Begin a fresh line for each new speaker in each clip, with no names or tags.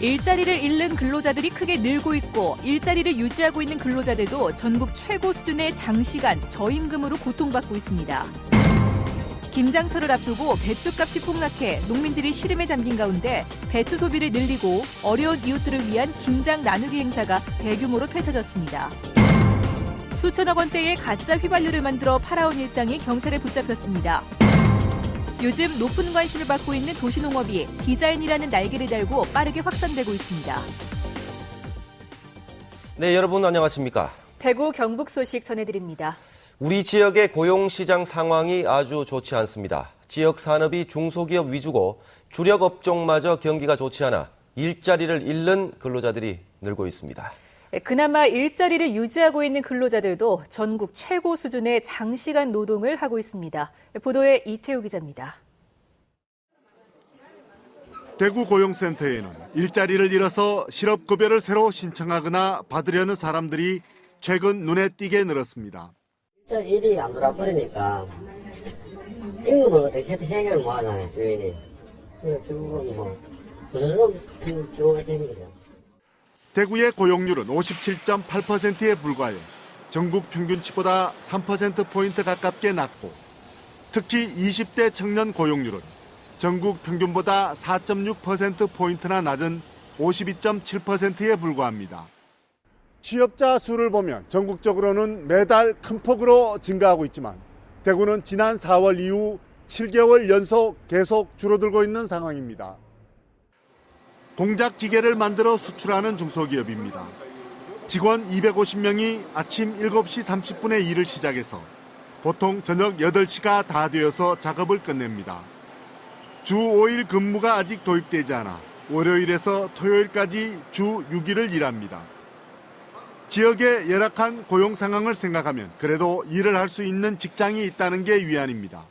일자리를 잃는 근로자들이 크게 늘고 있고 일자리를 유지하고 있는 근로자들도 전국 최고 수준의 장시간 저임금으로 고통받고 있습니다. 김장철을 앞두고 배추값이 폭락해 농민들이 시름에 잠긴 가운데 배추 소비를 늘리고 어려운 이웃들을 위한 김장 나누기 행사가 대규모로 펼쳐졌습니다. 수천억 원대의 가짜 휘발유를 만들어 팔아온 일당이 경찰에 붙잡혔습니다. 요즘 높은 관심을 받고 있는 도시농업이 디자인이라는 날개를 달고 빠르게 확산되고 있습니다.
네, 여러분 안녕하십니까?
대구 경북 소식 전해드립니다.
우리 지역의 고용시장 상황이 아주 좋지 않습니다. 지역 산업이 중소기업 위주고 주력 업종마저 경기가 좋지 않아 일자리를 잃는 근로자들이 늘고 있습니다.
그나마 일자리를 유지하고 있는 근로자들도 전국 최고 수준의 장시간 노동을 하고 있습니다. 보도에 이태우 기자입니다.
대구 고용센터에는 일자리를 잃어서 실업급여를 새로 신청하거나 받으려는 사람들이 최근 눈에 띄게 늘었습니다.
일이 안 돌아버리니까 임금을 어떻게 해결을 못 하잖아요, 주인이. 결국은 부서지는 같은 경우가 되는 거죠.
대구의 고용률은 57.8%에 불과해 전국 평균치보다 3%포인트 가깝게 낮고 특히 20대 청년 고용률은 전국 평균보다 4.6%포인트나 낮은 52.7%에 불과합니다. 취업자 수를 보면 전국적으로는 매달 큰 폭으로 증가하고 있지만 대구는 지난 4월 이후 7개월 연속 계속 줄어들고 있는 상황입니다. 공작 기계를 만들어 수출하는 중소기업입니다. 직원 250명이 아침 7시 30분에 일을 시작해서 보통 저녁 8시가 다 되어서 작업을 끝냅니다. 주 5일 근무가 아직 도입되지 않아 월요일에서 토요일까지 주 6일을 일합니다. 지역의 열악한 고용 상황을 생각하면 그래도 일을 할 수 있는 직장이 있다는 게 위안입니다.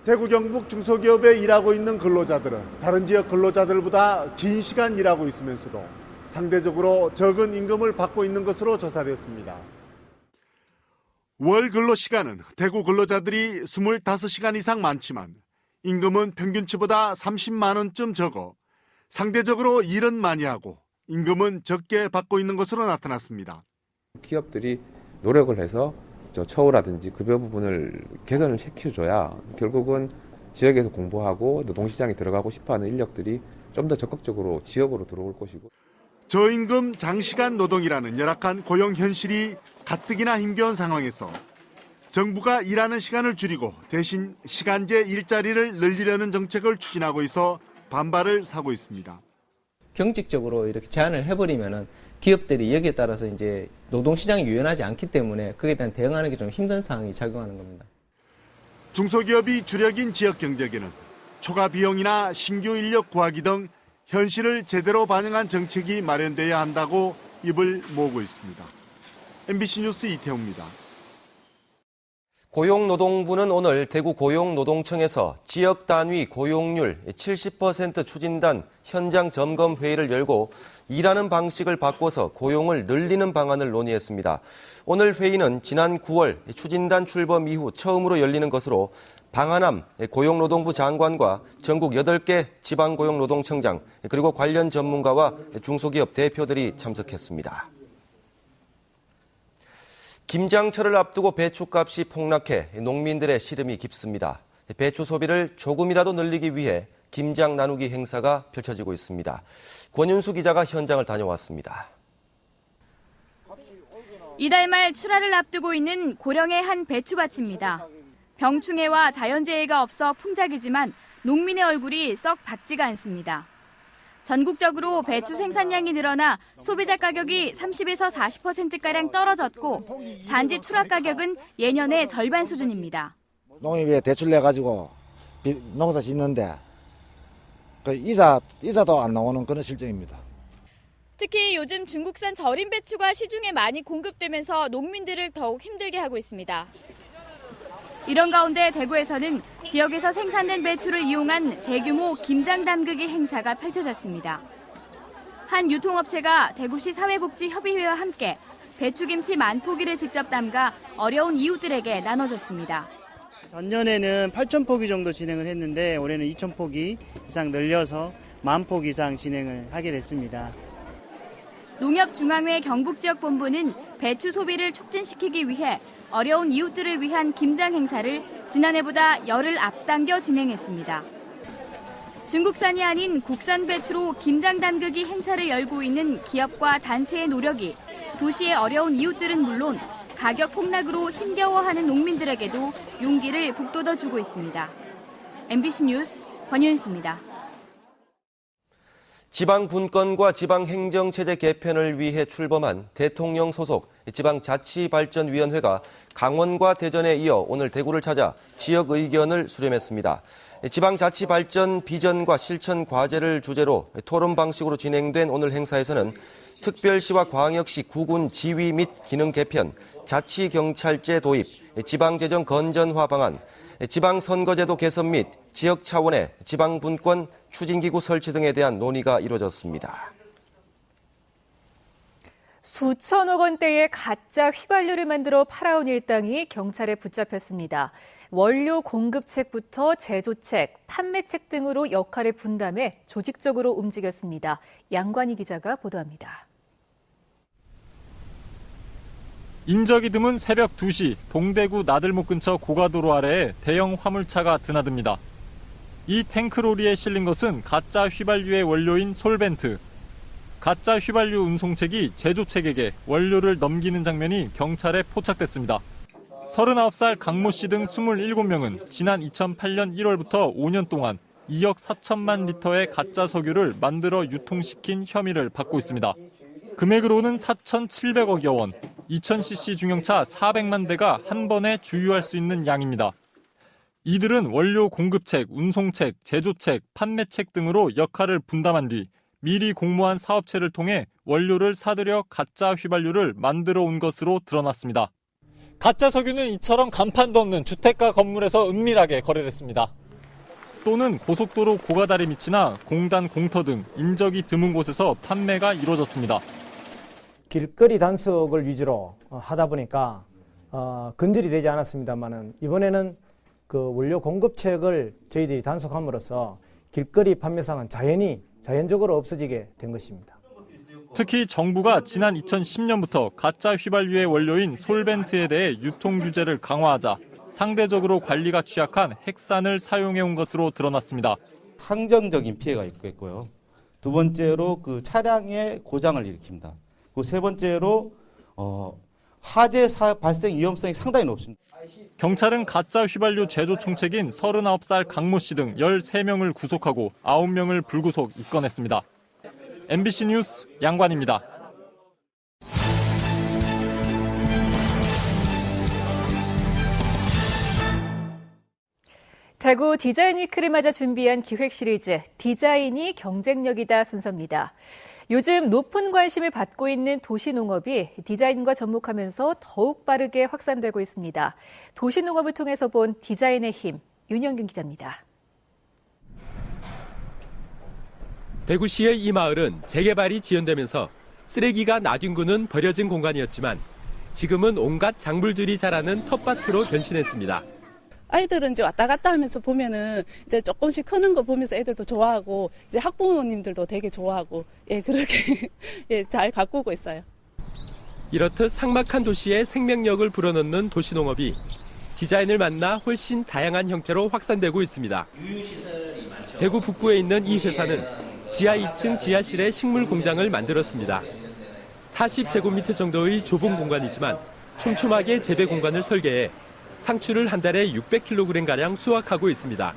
대구 경북 중소기업에 일하고 있는 근로자들은 다른 지역 근로자들보다 긴 시간 일하고 있으면서도 상대적으로 적은 임금을 받고 있는 것으로 조사됐습니다. 월 근로시간은 대구 근로자들이 25시간 이상 많지만 임금은 평균치보다 30만 원쯤 적어 상대적으로 일은 많이 하고 임금은 적게 받고 있는 것으로 나타났습니다.
기업들이 노력을 해서 처우라든지 급여 부분을 개선을 시켜줘야 결국은 지역에서 공부하고 노동시장에 들어가고 싶어하는 인력들이 좀 더 적극적으로 지역으로 들어올 것이고.
저임금 장시간 노동이라는 열악한 고용 현실이 가뜩이나 힘겨운 상황에서 정부가 일하는 시간을 줄이고 대신 시간제 일자리를 늘리려는 정책을 추진하고 있어 반발을 사고 있습니다.
경직적으로 이렇게 제한을 해버리면은 기업들이 여기에 따라서 이제 노동시장이 유연하지 않기 때문에 그에 대한 대응하는 게 좀 힘든 상황이 작용하는 겁니다.
중소기업이 주력인 지역 경제계는 초과 비용이나 신규 인력 구하기 등 현실을 제대로 반영한 정책이 마련돼야 한다고 입을 모으고 있습니다. MBC 뉴스 이태우입니다.
고용노동부는 오늘 대구 고용노동청에서 지역 단위 고용률 70% 추진단 현장 점검 회의를 열고 일하는 방식을 바꿔서 고용을 늘리는 방안을 논의했습니다. 오늘 회의는 지난 9월 추진단 출범 이후 처음으로 열리는 것으로 방한함 고용노동부 장관과 전국 8개 지방고용노동청장 그리고 관련 전문가와 중소기업 대표들이 참석했습니다. 김장철을 앞두고 배추값이 폭락해 농민들의 시름이 깊습니다. 배추 소비를 조금이라도 늘리기 위해 김장 나누기 행사가 펼쳐지고 있습니다. 권윤수 기자가 현장을 다녀왔습니다.
이달 말 출하를 앞두고 있는 고령의 한 배추밭입니다. 병충해와 자연재해가 없어 풍작이지만 농민의 얼굴이 썩 밝지가 않습니다. 전국적으로 배추 생산량이 늘어나 소비자 가격이 30에서 40%가량 떨어졌고 산지 출하 가격은 예년의 절반 수준입니다.
농협에 대출 내가지고 농사 짓는데 그 이자도 안 나오는 그런 실정입니다.
특히 요즘 중국산 절임 배추가 시중에 많이 공급되면서 농민들을 더욱 힘들게 하고 있습니다. 이런 가운데 대구에서는 지역에서 생산된 배추를 이용한 대규모 김장 담그기 행사가 펼쳐졌습니다. 한 유통업체가 대구시 사회복지협의회와 함께 배추김치 10,000포기를 직접 담가 어려운 이웃들에게 나눠줬습니다.
전년에는 8,000포기 정도 진행을 했는데 올해는 2,000포기 이상 늘려서 10,000포기 이상 진행을 하게 됐습니다.
농협중앙회 경북지역본부는 배추 소비를 촉진시키기 위해 어려운 이웃들을 위한 김장 행사를 지난해보다 열흘 앞당겨 진행했습니다. 중국산이 아닌 국산 배추로 김장 담그기 행사를 열고 있는 기업과 단체의 노력이 도시의 어려운 이웃들은 물론 가격 폭락으로 힘겨워하는 농민들에게도 용기를 북돋워주고 있습니다. MBC 뉴스 권윤수입니다.
지방 분권과 지방 행정체제 개편을 위해 출범한 대통령 소속 지방자치발전위원회가 강원과 대전에 이어 오늘 대구를 찾아 지역 의견을 수렴했습니다. 지방자치발전 비전과 실천 과제를 주제로 토론 방식으로 진행된 오늘 행사에서는 특별시와 광역시 구군 지위 및 기능 개편, 자치경찰제 도입, 지방재정 건전화 방안, 지방선거제도 개선 및 지역 차원의 지방분권 추진기구 설치 등에 대한 논의가 이루어졌습니다.
수천억 원대의 가짜 휘발유를 만들어 팔아온 일당이 경찰에 붙잡혔습니다. 원료 공급책부터 제조책, 판매책 등으로 역할을 분담해 조직적으로 움직였습니다. 양관희 기자가 보도합니다.
인적이 드문 새벽 2시 동대구 나들목 근처 고가도로 아래에 대형 화물차가 드나듭니다. 이 탱크로리에 실린 것은 가짜 휘발유의 원료인 솔벤트. 가짜 휘발유 운송책이 제조책에게 원료를 넘기는 장면이 경찰에 포착됐습니다. 39살 강모 씨 등 27명은 지난 2008년 1월부터 5년 동안 2억 4천만 리터의 가짜 석유를 만들어 유통시킨 혐의를 받고 있습니다. 금액으로는 4,700억여 원, 2000cc 중형차 400만 대가 한 번에 주유할 수 있는 양입니다. 이들은 원료 공급책, 운송책, 제조책, 판매책 등으로 역할을 분담한 뒤 미리 공모한 사업체를 통해 원료를 사들여 가짜 휘발유를 만들어 온 것으로 드러났습니다. 가짜 석유는 이처럼 간판도 없는 주택가 건물에서 은밀하게 거래됐습니다. 또는 고속도로 고가다리 밑이나 공단 공터 등 인적이 드문 곳에서 판매가 이루어졌습니다.
길거리 단속을 위주로 하다 보니까 근절이 되지 않았습니다만은 이번에는 그 원료 공급책을 저희들이 단속함으로써 길거리 판매상은 자연적으로 없어지게 된 것입니다.
특히 정부가 지난 2010년부터 가짜 휘발유의 원료인 솔벤트에 대해 유통 규제를 강화하자 상대적으로 관리가 취약한 핵산을 사용해온 것으로 드러났습니다.
항정적인 피해가 있겠고요. 두 번째로 그 차량의 고장을 일으킵니다. 그리고 세 번째로 화재 발생 위험성이 상당히 높습니다.
경찰은 가짜 휘발유 제조 총책인 39살 강모 씨 등 13명을 구속하고 9명을 불구속 입건했습니다. MBC 뉴스 양관입니다.
대구 디자인 위크를 맞아 준비한 기획 시리즈 디자인이 경쟁력이다 순서입니다. 요즘 높은 관심을 받고 있는 도시농업이 디자인과 접목하면서 더욱 빠르게 확산되고 있습니다. 도시농업을 통해서 본 디자인의 힘, 윤영균 기자입니다.
대구시의 이 마을은 재개발이 지연되면서 쓰레기가 나뒹구는 버려진 공간이었지만 지금은 온갖 작물들이 자라는 텃밭으로 변신했습니다.
아이들은 이제 왔다 갔다 하면서 보면은 이제 조금씩 크는 거 보면서 애들도 좋아하고 이제 학부모님들도 되게 좋아하고 그렇게 잘 가꾸고 있어요.
이렇듯 삭막한 도시에 생명력을 불어넣는 도시농업이 디자인을 만나 훨씬 다양한 형태로 확산되고 있습니다. 대구 북구에 있는 이 회사는 지하 2층 지하실에 식물 공장을 만들었습니다. 40제곱미터 정도의 좁은 공간이지만 촘촘하게 재배 공간을 설계해 상추를 한 달에 600kg가량 수확하고 있습니다.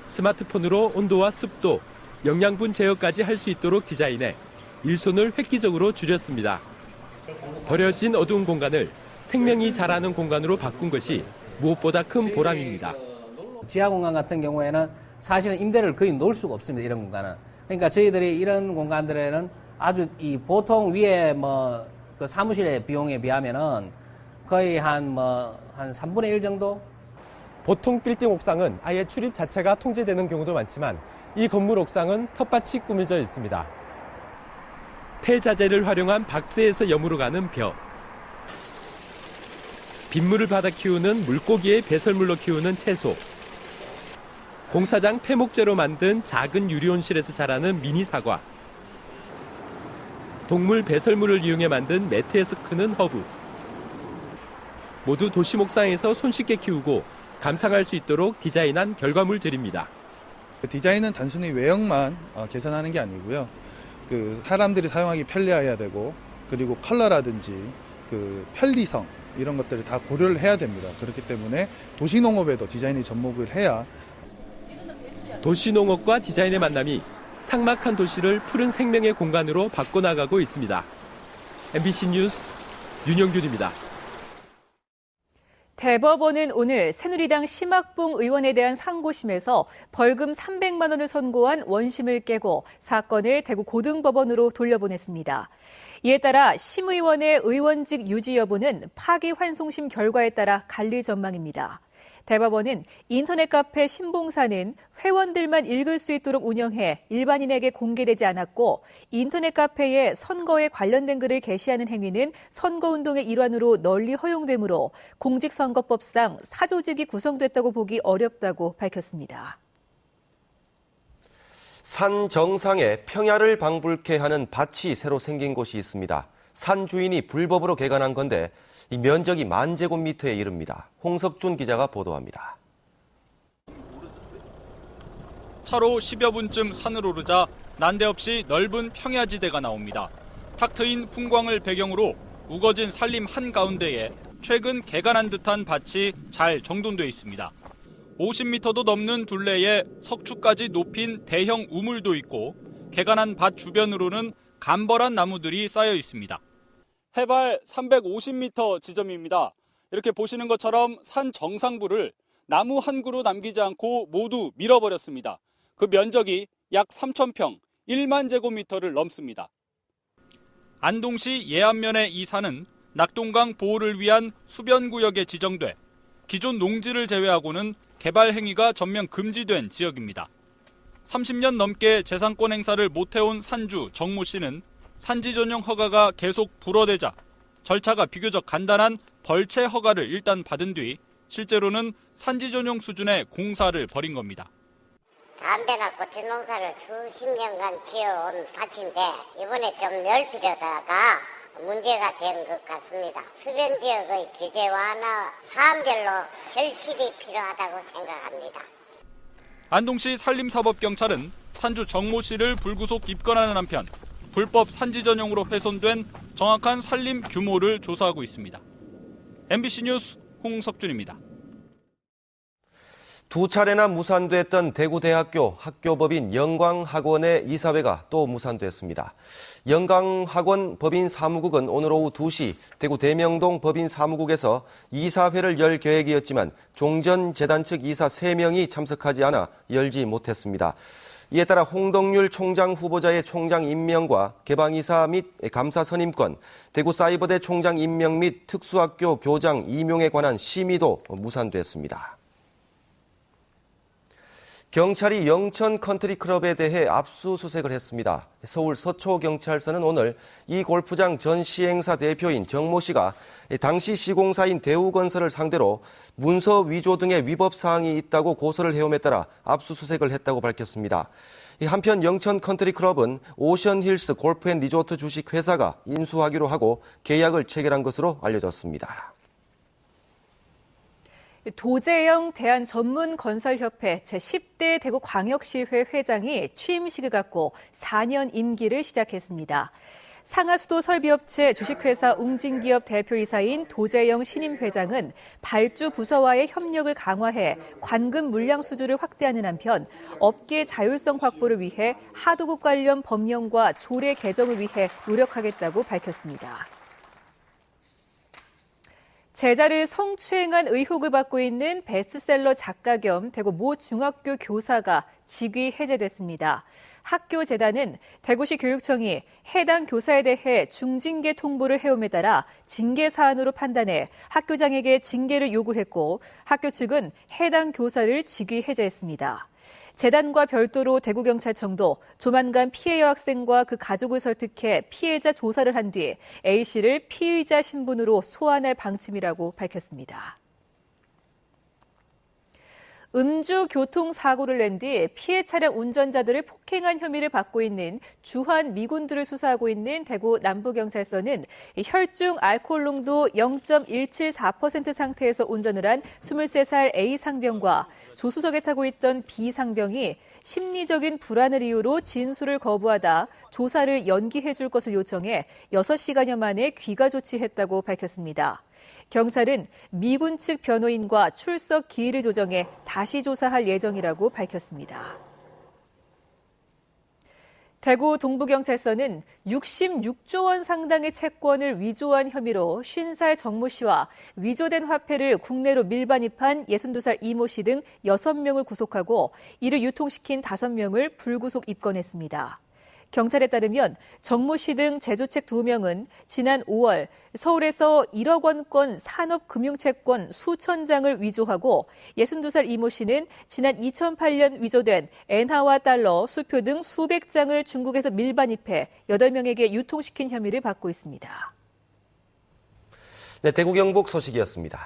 스마트폰으로 온도와 습도, 영양분 제어까지 할 수 있도록 디자인해 일손을 획기적으로 줄였습니다. 버려진 어두운 공간을 생명이 자라는 공간으로 바꾼 것이 무엇보다 큰 보람입니다.
지하 공간 같은 경우에는 사실은 임대를 거의 놓을 수가 없습니다. 이런 공간은. 그러니까 저희들이 이런 공간들에는 아주 보통 위에 그 사무실의 비용에 비하면은 거의 한 3분의 1 정도?
보통 빌딩 옥상은 아예 출입 자체가 통제되는 경우도 많지만 이 건물 옥상은 텃밭이 꾸며져 있습니다. 폐자재를 활용한 박스에서 여물어 가는 벼. 빗물을 받아 키우는 물고기의 배설물로 키우는 채소, 공사장 폐목재로 만든 작은 유리온실에서 자라는 미니 사과, 동물 배설물을 이용해 만든 매트에서 크는 허브. 모두 도시 목상에서 손쉽게 키우고 감상할 수 있도록 디자인한 결과물들입니다.
디자인은 단순히 외형만 개선하는 게 아니고요. 사람들이 사용하기 편리해야 되고, 그리고 컬러라든지 편리성 이런 것들을 다 고려를 해야 됩니다. 그렇기 때문에 도시농업에도 디자인이 접목을 해야.
도시농업과 디자인의 만남이 삭막한 도시를 푸른 생명의 공간으로 바꿔나가고 있습니다. MBC 뉴스 윤영균입니다.
대법원은 오늘 새누리당 심학봉 의원에 대한 상고심에서 벌금 300만 원을 선고한 원심을 깨고 사건을 대구 고등법원으로 돌려보냈습니다. 이에 따라 심 의원의 의원직 유지 여부는 파기환송심 결과에 따라 갈릴 전망입니다. 대법원은 인터넷 카페 신봉사는 회원들만 읽을 수 있도록 운영해 일반인에게 공개되지 않았고, 인터넷 카페에 선거에 관련된 글을 게시하는 행위는 선거운동의 일환으로 널리 허용되므로 공직선거법상 사조직이 구성됐다고 보기 어렵다고 밝혔습니다.
산 정상에 평야를 방불케 하는 밭이 새로 생긴 곳이 있습니다. 산 주인이 불법으로 개간한 건데 이 면적이 10,000제곱미터에 이릅니다. 홍석준 기자가 보도합니다.
차로 10여 분쯤 산을 오르자 난데없이 넓은 평야지대가 나옵니다. 탁 트인 풍광을 배경으로 우거진 산림 한가운데에 최근 개간한 듯한 밭이 잘 정돈돼 있습니다. 50m도 넘는 둘레에 석축까지 높인 대형 우물도 있고, 개간한 밭 주변으로는 감벌한 나무들이 쌓여 있습니다. 해발 350m 지점입니다. 이렇게 보시는 것처럼 산 정상부를 나무 한 그루 남기지 않고 모두 밀어버렸습니다. 그 면적이 약 3,000평, 1만 제곱미터를 넘습니다. 안동시 예안면의 이 산은 낙동강 보호를 위한 수변구역에 지정돼 기존 농지를 제외하고는 개발 행위가 전면 금지된 지역입니다. 30년 넘게 재산권 행사를 못해온 산주 정모 씨는 산지 전용 허가가 계속 불어대자 절차가 비교적 간단한 벌채 허가를 일단 받은 뒤 실제로는 산지 전용 수준의 공사를 벌인 겁니다.
담배나 꽃집 농사를 수십 년간 지어온 밭인데 이번에 좀 넓히려다가 문제가 된 것 같습니다. 수변 지역의 규제 완화 사안별로 절실히 필요하다고 생각합니다.
안동시 산림사법경찰은 산주 정모 씨를 불구속 입건하는 한편 불법 산지 전용으로 훼손된 정확한 산림 규모를 조사하고 있습니다. MBC 뉴스 홍석준입니다.
두 차례나 무산됐던 대구대학교 학교법인 영광학원의 이사회가 또 무산됐습니다. 영광학원 법인사무국은 오늘 오후 2시 대구 대명동 법인사무국에서 이사회를 열 계획이었지만 종전재단 측 이사 3명이 참석하지 않아 열지 못했습니다. 이에 따라 홍덕률 총장 후보자의 총장 임명과 개방이사 및 감사 선임권, 대구사이버대 총장 임명 및 특수학교 교장 임용에 관한 심의도 무산됐습니다. 경찰이 영천 컨트리클럽에 대해 압수수색을 했습니다. 서울 서초경찰서는 오늘 이 골프장 전 시행사 대표인 정모 씨가 당시 시공사인 대우건설을 상대로 문서 위조 등의 위법 사항이 있다고 고소를 해옴에 따라 압수수색을 했다고 밝혔습니다. 한편 영천 컨트리클럽은 오션힐스 골프앤리조트 주식회사가 인수하기로 하고 계약을 체결한 것으로 알려졌습니다.
도재영 대한전문건설협회 제10대 대구광역시회 회장이 취임식을 갖고 4년 임기를 시작했습니다. 상하수도 설비업체 주식회사 웅진기업 대표이사인 도재영 신임 회장은 발주 부서와의 협력을 강화해 관금 물량 수주를 확대하는 한편 업계 자율성 확보를 위해 하도급 관련 법령과 조례 개정을 위해 노력하겠다고 밝혔습니다. 제자를 성추행한 의혹을 받고 있는 베스트셀러 작가 겸 대구 모 중학교 교사가 직위 해제됐습니다. 학교 재단은 대구시 교육청이 해당 교사에 대해 중징계 통보를 해옴에 따라 징계 사안으로 판단해 학교장에게 징계를 요구했고 학교 측은 해당 교사를 직위 해제했습니다. 재단과 별도로 대구경찰청도 조만간 피해 여학생과 그 가족을 설득해 피해자 조사를 한 뒤 A씨를 피의자 신분으로 소환할 방침이라고 밝혔습니다. 음주 교통사고를 낸 뒤 피해 차량 운전자들을 폭행한 혐의를 받고 있는 주한 미군들을 수사하고 있는 대구 남부경찰서는 혈중 알코올 농도 0.174% 상태에서 운전을 한 23살 A 상병과 조수석에 타고 있던 B 상병이 심리적인 불안을 이유로 진술을 거부하다 조사를 연기해 줄 것을 요청해 6시간여 만에 귀가 조치했다고 밝혔습니다. 경찰은 미군 측 변호인과 출석 기일을 조정해 다시 조사할 예정이라고 밝혔습니다. 대구 동부경찰서는 66조 원 상당의 채권을 위조한 혐의로 50살 정모 씨와 위조된 화폐를 국내로 밀반입한 62살 이모 씨 등 6명을 구속하고 이를 유통시킨 5명을 불구속 입건했습니다. 경찰에 따르면 정모 씨 등 제조책 2명은 지난 5월 서울에서 1억 원권 산업금융채권 수천 장을 위조하고 62살 이모 씨는 지난 2008년 위조된 엔화와 달러, 수표 등 수백 장을 중국에서 밀반입해 8명에게 유통시킨 혐의를 받고 있습니다.
네, 대구 경북 소식이었습니다.